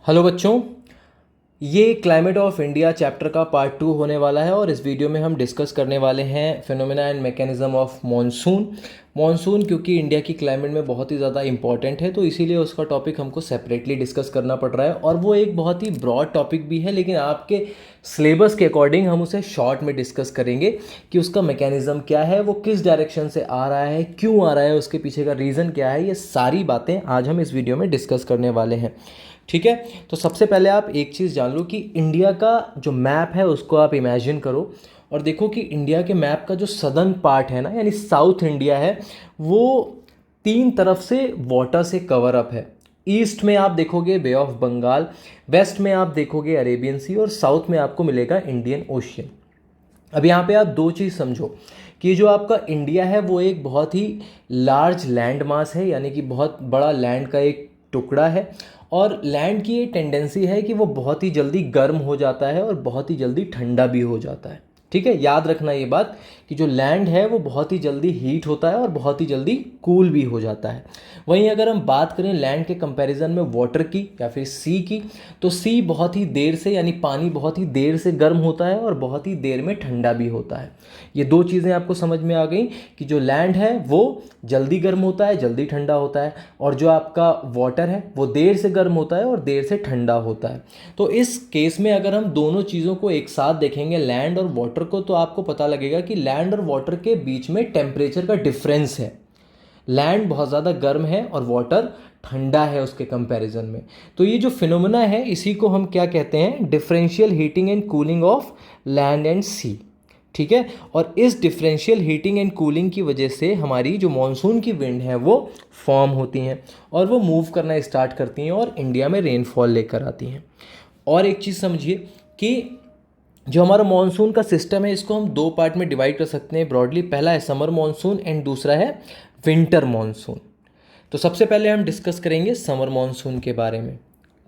Hello बच्चों, ये climate of India chapter का पार्ट 2 होने वाला है और इस वीडियो में हम डिस्कस करने वाले हैं phenomena and mechanism of monsoon. Monsoon क्योंकि इंडिया की क्लाइमेट में बहुत ही ज़्यादा इंपॉर्टेंट है तो इसीलिए उसका टॉपिक हमको सेपरेटली डिस्कस करना पड़ रहा है और वो एक बहुत ही ब्रॉड टॉपिक भी है, लेकिन आपके सिलेबस के अकॉर्डिंग हम उसे शॉर्ट में डिस्कस करेंगे कि उसका मैकेनिज्म क्या है, वो किस डायरेक्शन से आ रहा है, क्यों आ रहा है, उसके पीछे का रीज़न क्या है। ये सारी बातें आज हम इस वीडियो में डिस्कस करने वाले हैं। ठीक है, तो सबसे पहले आप एक चीज़ जान लो कि इंडिया का जो मैप है उसको आप इमेजिन करो और देखो कि इंडिया के मैप का जो सदर्न पार्ट है ना, यानी साउथ इंडिया है, वो तीन तरफ से वाटर से कवर अप है। ईस्ट में आप देखोगे बे ऑफ बंगाल, वेस्ट में आप देखोगे अरेबियन सी और साउथ में आपको मिलेगा इंडियन ओशियन। अब यहाँ पे आप दो चीज़ समझो कि जो आपका इंडिया है वो एक बहुत ही लार्ज लैंड मास है, यानी कि बहुत बड़ा लैंड का एक टुकड़ा है और लैंड की ये टेंडेंसी है कि वो बहुत ही जल्दी गर्म हो जाता है और बहुत ही जल्दी ठंडा भी हो जाता है। ठीक है, याद रखना ये बात कि जो लैंड है वो बहुत ही जल्दी हीट होता है और बहुत ही जल्दी कूल भी हो जाता है। वहीं अगर हम बात करें लैंड के कंपैरिजन में वाटर की या फिर सी की, तो सी बहुत ही देर से, यानी पानी बहुत ही देर से गर्म होता है और बहुत ही देर में ठंडा भी होता है। ये दो चीज़ें आपको समझ में आ गई कि जो लैंड है वो जल्दी गर्म होता है, जल्दी ठंडा होता है, और जो आपका वाटर है वो देर से गर्म होता है और देर से ठंडा होता है। तो इस केस में अगर हम दोनों चीज़ों को एक साथ देखेंगे, लैंड और वाटर को, तो आपको पता लगेगा कि लैंड और वाटर के बीच में टेम्परेचर का डिफरेंस है। लैंड बहुत ज़्यादा गर्म है और वाटर ठंडा है उसके कंपैरिजन में। तो ये जो फिनोमेना है इसी को हम क्या कहते हैं, differential heating and cooling of land and sea. ठीक है, और इस डिफरेंशियल हीटिंग एंड कूलिंग की वजह से हमारी जो मॉनसून की विंड है वो फॉर्म होती हैं और वो मूव करना स्टार्ट करती हैं और इंडिया में रेनफॉल लेकर आती हैं। और एक चीज़ समझिए कि जो हमारा मॉनसून का सिस्टम है इसको हम दो पार्ट में डिवाइड कर सकते हैं ब्रॉडली। पहला है समर मॉनसून एंड दूसरा है विंटर मॉनसून। तो सबसे पहले हम डिस्कस करेंगे समर मॉनसून के बारे में।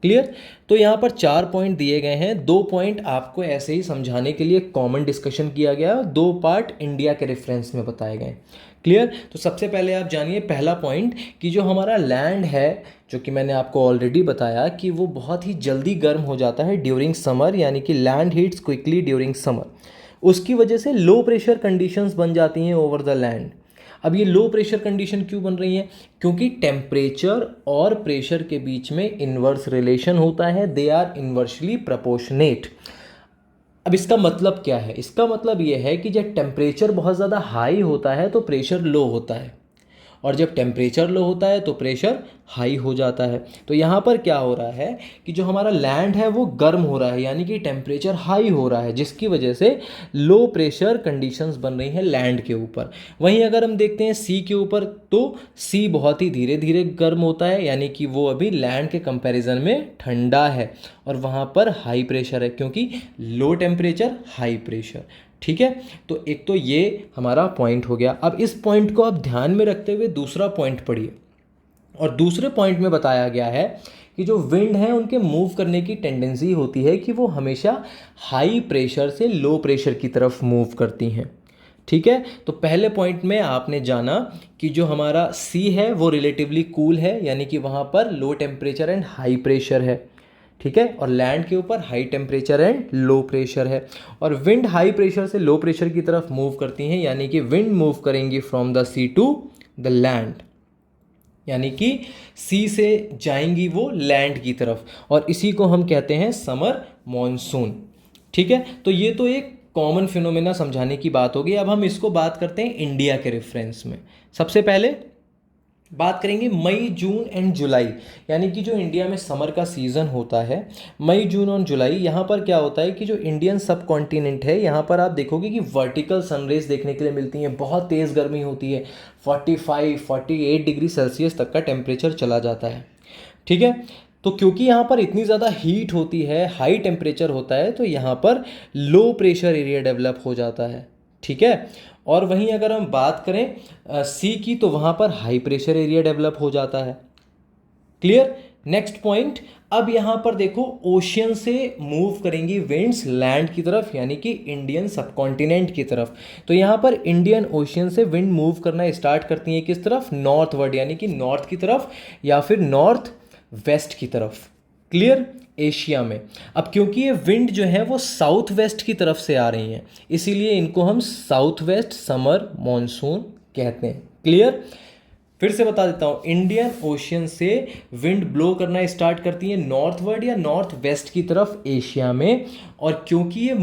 क्लियर? तो यहाँ पर 4 पॉइंट दिए गए हैं, 2 पॉइंट आपको ऐसे ही समझाने के लिए कॉमन डिस्कशन किया गया है और 2 पार्ट इंडिया के रेफरेंस में बताए गए। क्लियर? तो सबसे पहले आप जानिए पहला पॉइंट कि जो हमारा लैंड है, जो कि मैंने आपको ऑलरेडी बताया कि वो बहुत ही जल्दी गर्म हो जाता है ड्यूरिंग समर, यानी कि land heats quickly during summer. उसकी वजह से लो प्रेशर कंडीशंस बन जाती हैं ओवर द लैंड। अब ये लो प्रेशर कंडीशन क्यों बन रही है? क्योंकि टेम्परेचर और प्रेशर के बीच में इन्वर्स रिलेशन होता है, दे आर इन्वर्सली प्रोपोर्शनेट। अब इसका मतलब क्या है? इसका मतलब ये है कि जब टेम्परेचर बहुत ज़्यादा हाई होता है तो प्रेशर लो होता है, और जब टेम्परेचर लो होता है तो प्रेशर हाई हो जाता है। तो यहाँ पर क्या हो रहा है कि जो हमारा लैंड है वो गर्म हो रहा है, यानी कि टेम्परेचर हाई हो रहा है, जिसकी वजह से लो प्रेशर कंडीशंस बन रही हैं लैंड के ऊपर। वहीं अगर हम देखते हैं सी के ऊपर, तो सी बहुत ही धीरे धीरे गर्म होता है, यानी कि वो अभी लैंड के कंपैरिजन में ठंडा है और वहाँ पर हाई प्रेशर है, क्योंकि लो टेम्परेचर हाई प्रेशर। ठीक है, तो एक तो ये हमारा पॉइंट हो गया। अब इस पॉइंट को आप ध्यान में रखते हुए दूसरा पॉइंट पढ़िए, और दूसरे पॉइंट में बताया गया है कि जो विंड है उनके मूव करने की टेंडेंसी होती है कि वो हमेशा हाई प्रेशर से लो प्रेशर की तरफ मूव करती हैं। ठीक है, तो पहले पॉइंट में आपने जाना कि जो हमारा सी है वो रिलेटिवली कूल है, यानी कि वहाँ पर low temperature and high pressure है। ठीक है, और लैंड के ऊपर high temperature and low pressure है, और विंड हाई प्रेशर से लो प्रेशर की तरफ मूव करती हैं, यानी कि विंड मूव करेंगी from the sea to the land, यानी कि सी से जाएंगी वो लैंड की तरफ, और इसी को हम कहते हैं समर मॉनसून। ठीक है, तो ये तो एक कॉमन फिनोमेना समझाने की बात होगी। अब हम इसको बात करते हैं इंडिया के रेफरेंस में। सबसे पहले बात करेंगे मई जून एंड जुलाई, यानी कि जो इंडिया में समर का सीज़न होता है मई जून और जुलाई। यहाँ पर क्या होता है कि जो इंडियन सब कॉन्टिनेंट है, यहाँ पर आप देखोगे कि वर्टिकल सनरेज देखने के लिए मिलती हैं, बहुत तेज़ गर्मी होती है, 45-48 डिग्री सेल्सियस तक का टेम्परेचर चला जाता है। ठीक है, तो क्योंकि यहाँ पर इतनी ज़्यादा हीट होती है, हाई टेम्परेचर होता है, तो यहाँ पर लो प्रेशर एरिया डेवलप हो जाता है। ठीक है, और वहीं अगर हम बात करें सी की, तो वहाँ पर हाई प्रेशर एरिया डेवलप हो जाता है। क्लियर? नेक्स्ट पॉइंट, अब यहाँ पर देखो ओशियन से मूव करेंगी विंड्स लैंड की तरफ, यानी कि इंडियन सबकॉन्टिनेंट की तरफ। तो यहाँ पर इंडियन ओशियन से विंड मूव करना स्टार्ट करती है किस तरफ? नॉर्थवर्ड, यानी कि नॉर्थ की तरफ या फिर नॉर्थ वेस्ट की तरफ। क्लियर? एशिया में। अब क्योंकि ये विंड जो है वो साउथ वेस्ट की तरफ से आ रही हैं, इसीलिए इनको हम साउथ वेस्ट समर मॉनसून कहते हैं। क्लियर? फिर से बता देता हूँ, इंडियन ओशियन से विंड ब्लो करना स्टार्ट करती है नॉर्थवर्ड या नॉर्थ वेस्ट की तरफ एशिया में, और क्योंकि ये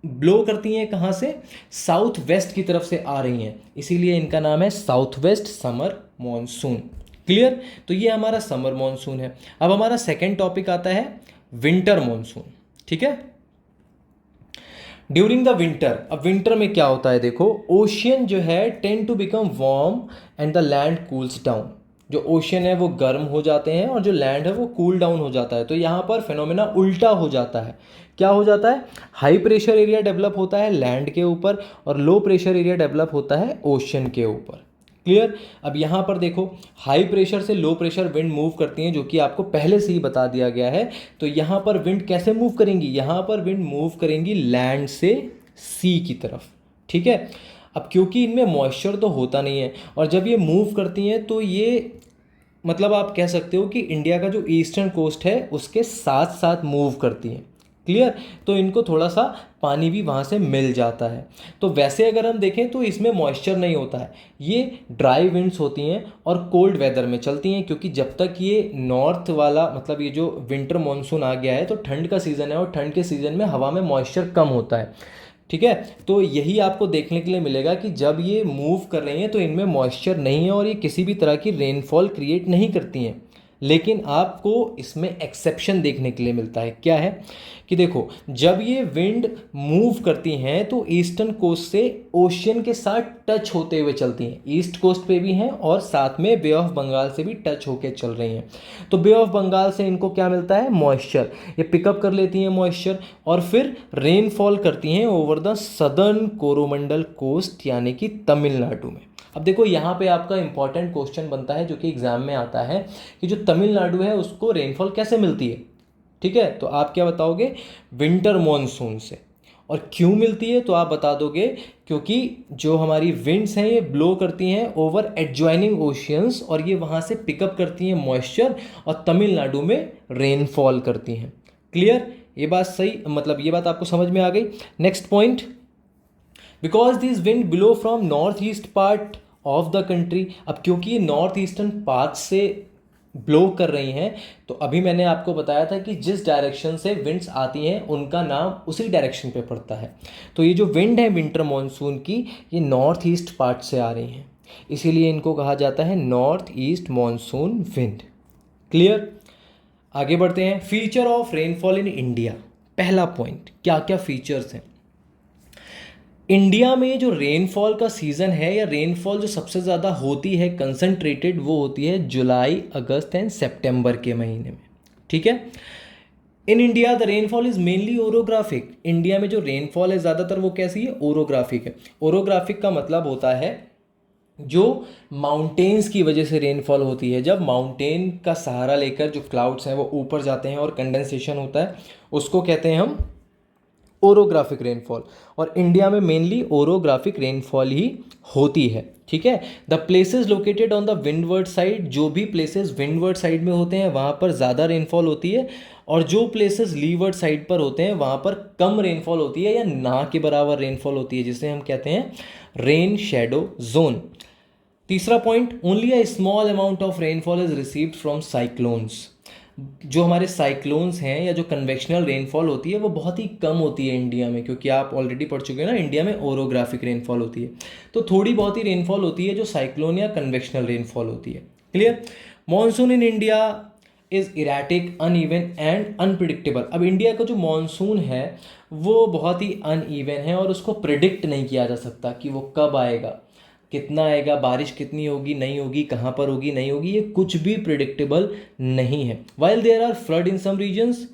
ब्लो करती हैं कहाँ से, साउथ वेस्ट की तरफ से आ रही हैं, इसीलिए इनका नाम है south west summer monsoon. Clear? तो ये हमारा समर मॉनसून है। अब हमारा सेकेंड टॉपिक आता है विंटर मॉनसून। ठीक है, ड्यूरिंग द विंटर। अब विंटर में क्या होता है, देखो, ओशियन जो है tend to become warm and the land cools down. जो ओशियन है वो गर्म हो जाते हैं और जो लैंड है वो कूल डाउन हो जाता है। तो यहाँ पर फिनोमेना उल्टा हो जाता है। क्या हो जाता है, हाई प्रेशर एरिया डेवलप होता है लैंड के ऊपर और लो प्रेशर एरिया डेवलप होता है ओशियन के ऊपर। क्लियर? अब यहाँ पर देखो, हाई प्रेशर से लो प्रेशर विंड मूव करती हैं, जो कि आपको पहले से ही बता दिया गया है। तो यहाँ पर विंड कैसे मूव करेंगी, यहाँ पर विंड मूव करेंगी लैंड से सी की तरफ। ठीक है, अब क्योंकि इनमें मॉइस्चर तो होता नहीं है, और जब ये मूव करती हैं तो ये मतलब आप कह सकते हो कि इंडिया का जो ईस्टर्न कोस्ट है उसके साथ साथ मूव करती हैं। क्लियर? तो इनको थोड़ा सा पानी भी वहाँ से मिल जाता है। तो वैसे अगर हम देखें तो इसमें मॉइस्चर नहीं होता है, ये ड्राई विंड्स होती हैं और कोल्ड वेदर में चलती हैं, क्योंकि जब तक ये नॉर्थ वाला मतलब ये जो विंटर मॉनसून आ गया है तो ठंड का सीज़न है, और ठंड के सीज़न में हवा में मॉइस्चर कम होता है। ठीक है, तो यही आपको देखने के लिए मिलेगा कि जब ये मूव कर रही हैं तो इनमें मॉइस्चर नहीं है और ये किसी भी तरह की रेनफॉल क्रिएट नहीं करती हैं। लेकिन आपको इसमें एक्सेप्शन देखने के लिए मिलता है। क्या है कि देखो, जब ये विंड मूव करती हैं तो ईस्टर्न कोस्ट से ओशियन के साथ टच होते हुए चलती हैं, ईस्ट कोस्ट पे भी हैं और साथ में बे ऑफ बंगाल से भी टच होके चल रही हैं। तो बे ऑफ बंगाल से इनको क्या मिलता है, मॉइस्चर, ये पिकअप कर लेती हैं मॉइस्चर और फिर रेनफॉल करती हैं over the southern Coromandel coast, यानी कि तमिलनाडु में। अब देखो, यहाँ पे आपका इंपॉर्टेंट क्वेश्चन बनता है जो कि एग्जाम में आता है कि जो तमिलनाडु है उसको रेनफॉल कैसे मिलती है। ठीक है, तो आप क्या बताओगे, विंटर मॉनसून से। और क्यों मिलती है तो आप बता दोगे क्योंकि जो हमारी विंड्स हैं ये ब्लो करती हैं ओवर एडजॉइनिंग ओशियंस और ये वहाँ से पिकअप करती हैं मॉइस्चर और तमिलनाडु में रेनफॉल करती हैं। क्लियर? ये बात सही, मतलब ये बात आपको समझ में आ गई। Next point, because this wind blow from north east part of the country. अब क्योंकि ये नॉर्थ ईस्टर्न पार्ट से ब्लो कर रही हैं, तो अभी मैंने आपको बताया था कि जिस डायरेक्शन से विंड्स आती हैं उनका नाम उसी डायरेक्शन पे पड़ता है। तो ये जो विंड है विंटर मॉनसून की, ये नॉर्थ ईस्ट पार्ट से आ रही हैं, इसीलिए इनको कहा जाता है north east monsoon wind. Clear? आगे बढ़ते हैं, feature of rainfall in India. पहला पॉइंट, क्या क्या फीचर्स हैं इंडिया में। जो रेनफॉल का सीज़न है या रेनफॉल जो सबसे ज़्यादा होती है कंसंट्रेटेड, वो होती है जुलाई, अगस्त एंड सितंबर के महीने में। ठीक है, in India the rainfall is mainly orographic. India में जो रेनफॉल है ज़्यादातर वो कैसी है, ओरोग्राफिक है। ओरोग्राफिक का मतलब होता है जो माउंटेन्स की वजह से रेनफॉल होती है। जब माउंटेन का सहारा लेकर जो क्लाउड्स हैं वो ऊपर जाते हैं और कंडेंसेशन होता है, उसको कहते हैं हम ओरोग्राफिक रेनफॉल। और इंडिया में मेनली ओरोग्राफिक रेनफॉल ही होती है। ठीक है, the places located on the windward side, जो भी प्लेसेस विंडवर्ड साइड में होते हैं वहाँ पर ज़्यादा रेनफॉल होती है, और जो प्लेसेस लीवर्ड साइड पर होते हैं वहाँ पर कम रेनफॉल होती है या ना के बराबर रेनफॉल होती है, जिसे हम कहते हैं रेन शेडो जोन। तीसरा point, only a small amount of rainfall is received from cyclones. जो हमारे साइक्लोन्स हैं या जो कन्वेक्शनल रेनफॉल होती है वो बहुत ही कम होती है इंडिया में, क्योंकि आप ऑलरेडी पढ़ चुके हैं ना, इंडिया में ओरोग्राफिक रेनफॉल होती है। तो थोड़ी बहुत ही रेनफॉल होती है जो साइक्लोन या कन्वेक्शनल रेनफॉल होती है। Clear? Monsoon in India is erratic, uneven and unpredictable. अब इंडिया का जो मॉनसून है वो बहुत ही अनइवन है और उसको प्रिडिक्ट नहीं किया जा सकता कि वो कब आएगा, कितना आएगा, बारिश कितनी होगी नहीं होगी, कहाँ पर होगी नहीं होगी, ये कुछ भी प्रिडिक्टेबल नहीं है। While there are flood in some regions,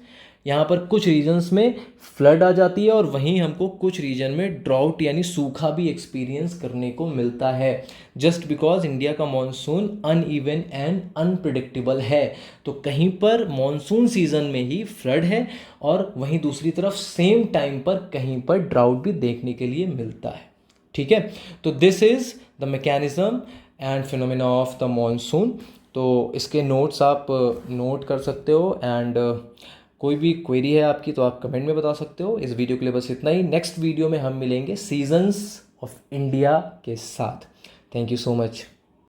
यहाँ पर कुछ रीजन्स में फ्लड आ जाती है और वहीं हमको कुछ रीजन में ड्राउट यानी सूखा भी एक्सपीरियंस करने को मिलता है, जस्ट बिकॉज इंडिया का मॉनसून अनइवन एंड अनप्रिडिक्टेबल है। तो कहीं पर मॉनसून सीजन में ही फ्लड है और वहीं दूसरी तरफ सेम टाइम पर कहीं पर ड्राउट भी देखने के लिए मिलता है। ठीक है, तो this is the mechanism and phenomena of the monsoon. तो इसके नोट्स आप नोट कर सकते हो एंड कोई भी क्वेरी है आपकी तो आप कमेंट में बता सकते हो। इस वीडियो के लिए बस इतना ही। नेक्स्ट वीडियो में हम मिलेंगे सीजन्स ऑफ इंडिया के साथ। Thank you so much.